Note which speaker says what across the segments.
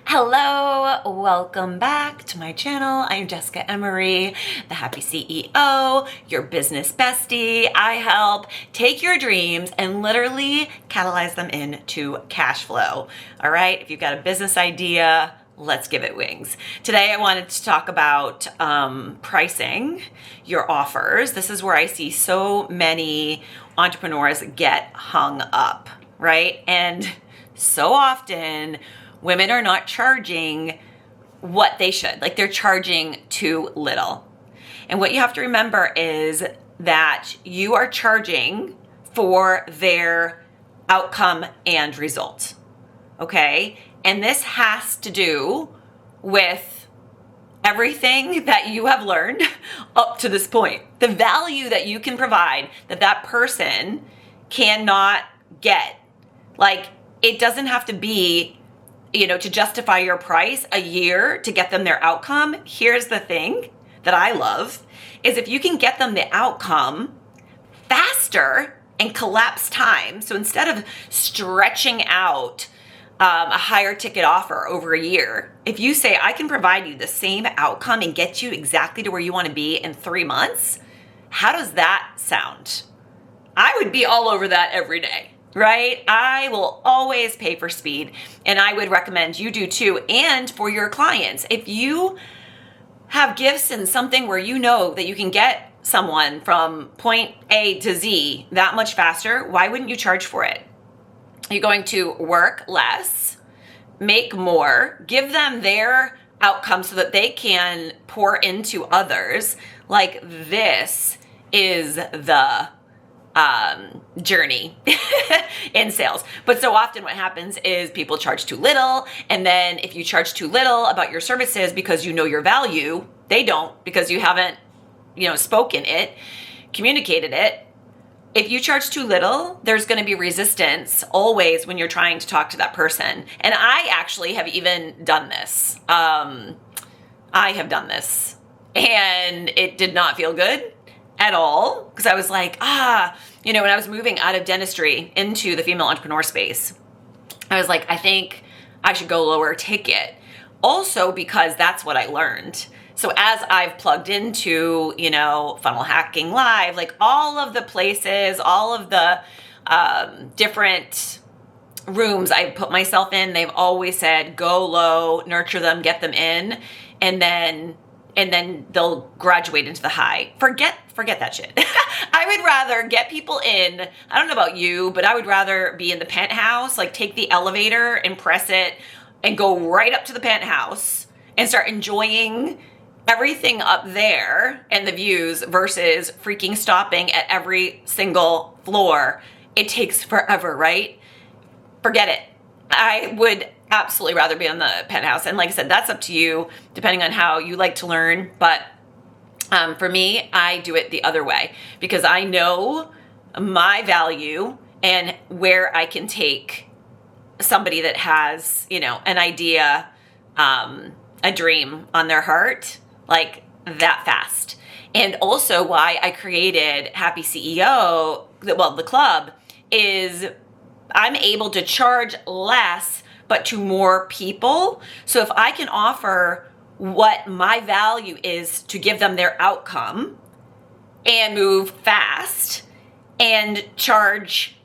Speaker 1: Hello, welcome back to my channel. I'm Jessica Emery, the Happy CEO, your business bestie. I help take your dreams and literally catalyze them into cash flow. All right, if you've got a business idea, let's give it wings. Today I wanted to talk about pricing your offers. This is where I see so many entrepreneurs get hung up, right? And so often women are not charging what they should. Like, they're charging too little. And what you have to remember is that you are charging for their outcome and result. Okay? And this has to do with everything that you have learned up to this point. The value that you can provide that person cannot get. Like, it doesn't have to be, to justify your price a year to get them their outcome. Here's the thing that I love is if you can get them the outcome faster and collapse time. So instead of stretching out a higher ticket offer over a year, if you say, I can provide you the same outcome and get you exactly to where you want to be in 3 months, how does that sound? I would be all over that every day. Right? I will always pay for speed, and I would recommend you do too. And for your clients, if you have gifts and something where you know that you can get someone from point A to Z that much faster, why wouldn't you charge for it? You're going to work less, make more, give them their outcome so that they can pour into others. Like, this is the journey in sales. But so often what happens is people charge too little. And then if you charge too little about your services because you know your value, they don't, because you haven't, spoken it, communicated it. If you charge too little, there's going to be resistance always when you're trying to talk to that person. And I actually have even done this. I have done this, and it did not feel good at all, because I was like, when I was moving out of dentistry into the female entrepreneur space, I was like, I think I should go lower ticket. Also because that's what I learned. So as I've plugged into, Funnel Hacking Live, like all of the places, all of the different rooms I've put myself in, they've always said, go low, nurture them, get them in, and then they'll graduate into the high. Forget that shit. I would rather get people in. I don't know about you, but I would rather be in the penthouse, like take the elevator and press it and go right up to the penthouse and start enjoying everything up there and the views versus freaking stopping at every single floor. It takes forever, right? Forget it. I would absolutely rather be on the penthouse. And like I said, that's up to you, depending on how you like to learn. But for me, I do it the other way because I know my value and where I can take somebody that has, an idea, a dream on their heart, like that fast. And also why I created Happy CEO, the club, is I'm able to charge less, but to more people. So if I can offer what my value is to give them their outcome and move fast and charge,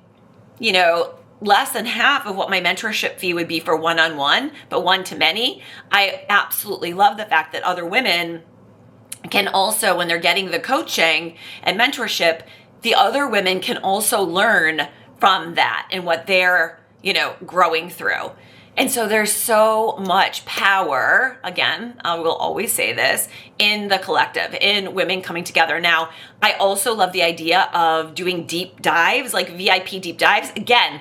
Speaker 1: less than half of what my mentorship fee would be for one-on-one, but one-to-many, I absolutely love the fact that other women can also, when they're getting the coaching and mentorship, the other women can also learn from that and what they're, growing through. And so there's so much power, again, I will always say this, in the collective, in women coming together. Now, I also love the idea of doing deep dives, like VIP deep dives. Again,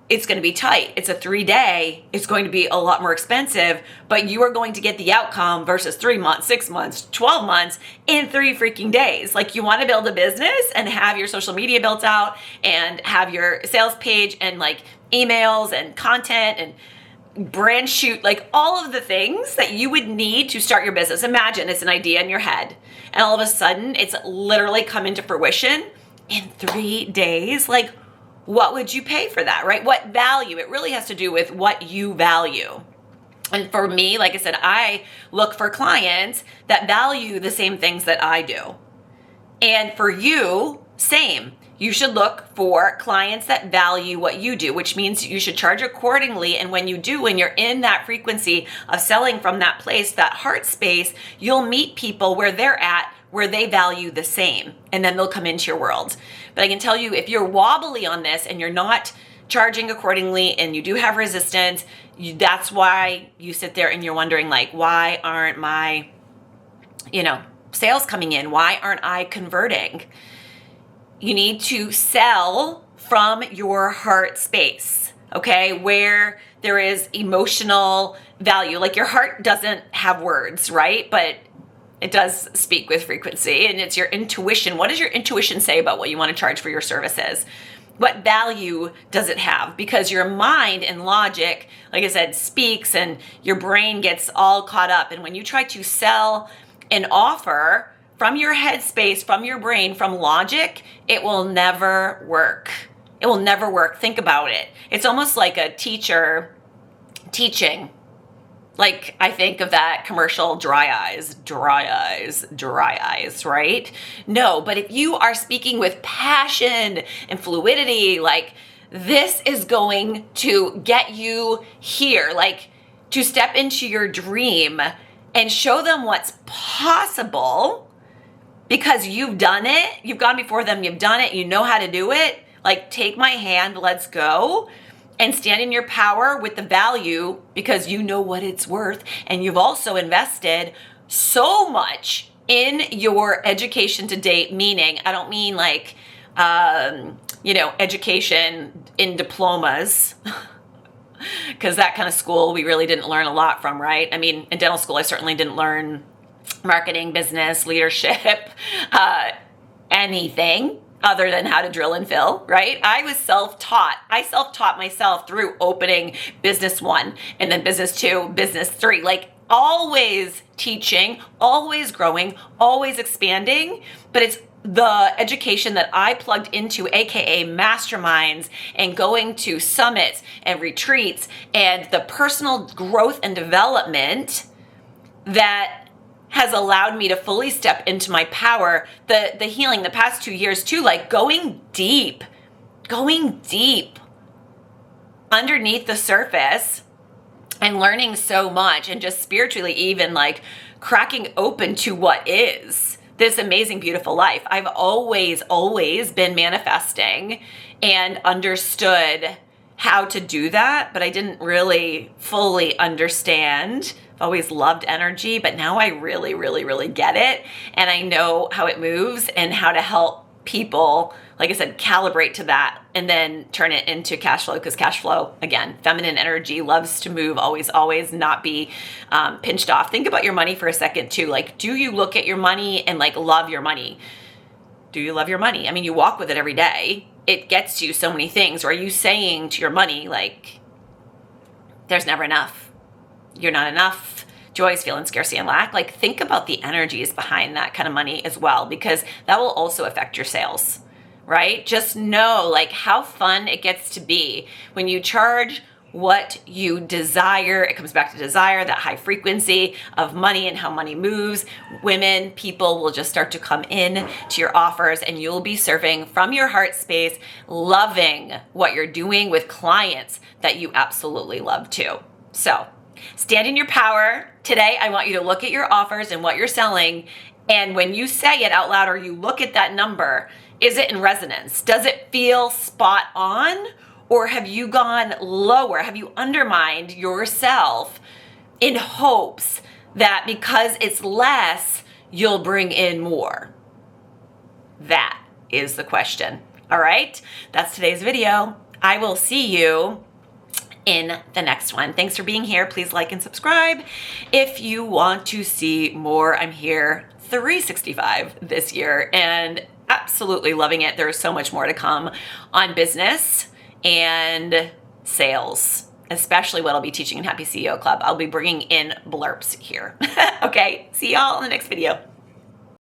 Speaker 1: it's going to be tight. It's a 3-day. It's going to be a lot more expensive, but you are going to get the outcome versus 3 months, 6 months, 12 months in 3 freaking days. Like, you want to build a business and have your social media built out and have your sales page and like emails and content and brand shoot, like all of the things that you would need to start your business. Imagine it's an idea in your head and all of a sudden it's literally come into fruition in 3 days. Like, what would you pay for that, right? What value? It really has to do with what you value. And for me, like I said, I look for clients that value the same things that I do. And for you, same. You should look for clients that value what you do, which means you should charge accordingly. And when you do, when you're in that frequency of selling from that place, that heart space, you'll meet people where they're at, where they value the same. And then they'll come into your world. But I can tell you, if you're wobbly on this and you're not charging accordingly and you do have resistance, that's why you sit there and you're wondering, like, why aren't my, sales coming in? Why aren't I converting? You need to sell from your heart space, okay? Where there is emotional value. Like, your heart doesn't have words, right? But it does speak with frequency, and it's your intuition. What does your intuition say about what you want to charge for your services? What value does it have? Because your mind and logic, like I said, speaks, and your brain gets all caught up. And when you try to sell an offer from your headspace, from your brain, from logic, it will never work. It will never work. Think about it. It's almost like a teacher teaching. Like, I think of that commercial, dry eyes, right? No, but if you are speaking with passion and fluidity, like, this is going to get you here, like, to step into your dream and show them what's possible. Because you've done it, you've gone before them, you've done it, you know how to do it. Like, take my hand, let's go. And stand in your power with the value, because you know what it's worth. And you've also invested so much in your education to date, meaning, I don't mean like, education in diplomas, because that kind of school we really didn't learn a lot from, right? I mean, in dental school, I certainly didn't learn marketing, business, leadership, anything other than how to drill and fill, right? I was self-taught. I self-taught myself through opening business 1 and then business 2, business 3, like always teaching, always growing, always expanding. But it's the education that I plugged into, AKA masterminds and going to summits and retreats and the personal growth and development that has allowed me to fully step into my power. The healing the past 2 years too, like going deep underneath the surface and learning so much, and just spiritually even like cracking open to what is this amazing, beautiful life. I've always been manifesting and understood how to do that, but I didn't really fully understand. I've always loved energy, but now I really, really, really get it. And I know how it moves and how to help people, like I said, calibrate to that and then turn it into cash flow. Because cash flow, again, feminine energy loves to move, always not be pinched off. Think about your money for a second too. Like, do you look at your money and like love your money? Do you love your money? I mean, you walk with it every day. It gets you so many things. Or are you saying to your money, like, there's never enough? You're not enough. Do you always feel in scarcity and lack? Like, think about the energies behind that kind of money as well, because that will also affect your sales, right? Just know like how fun it gets to be when you charge what you desire. It comes back to desire, that high frequency of money and how money moves. Women, people will just start to come in to your offers, and you'll be serving from your heart space, loving what you're doing with clients that you absolutely love too. So stand in your power. Today, I want you to look at your offers and what you're selling. And when you say it out loud or you look at that number, is it in resonance? Does it feel spot on? Or have you gone lower? Have you undermined yourself in hopes that because it's less, you'll bring in more? That is the question. All right, that's today's video. I will see you in the next one. Thanks for being here. Please like and subscribe. If you want to see more, I'm here 365 this year and absolutely loving it. There's so much more to come on business and sales, especially what I'll be teaching in Happy CEO Club. I'll be bringing in blurps here. Okay, see y'all in the next video.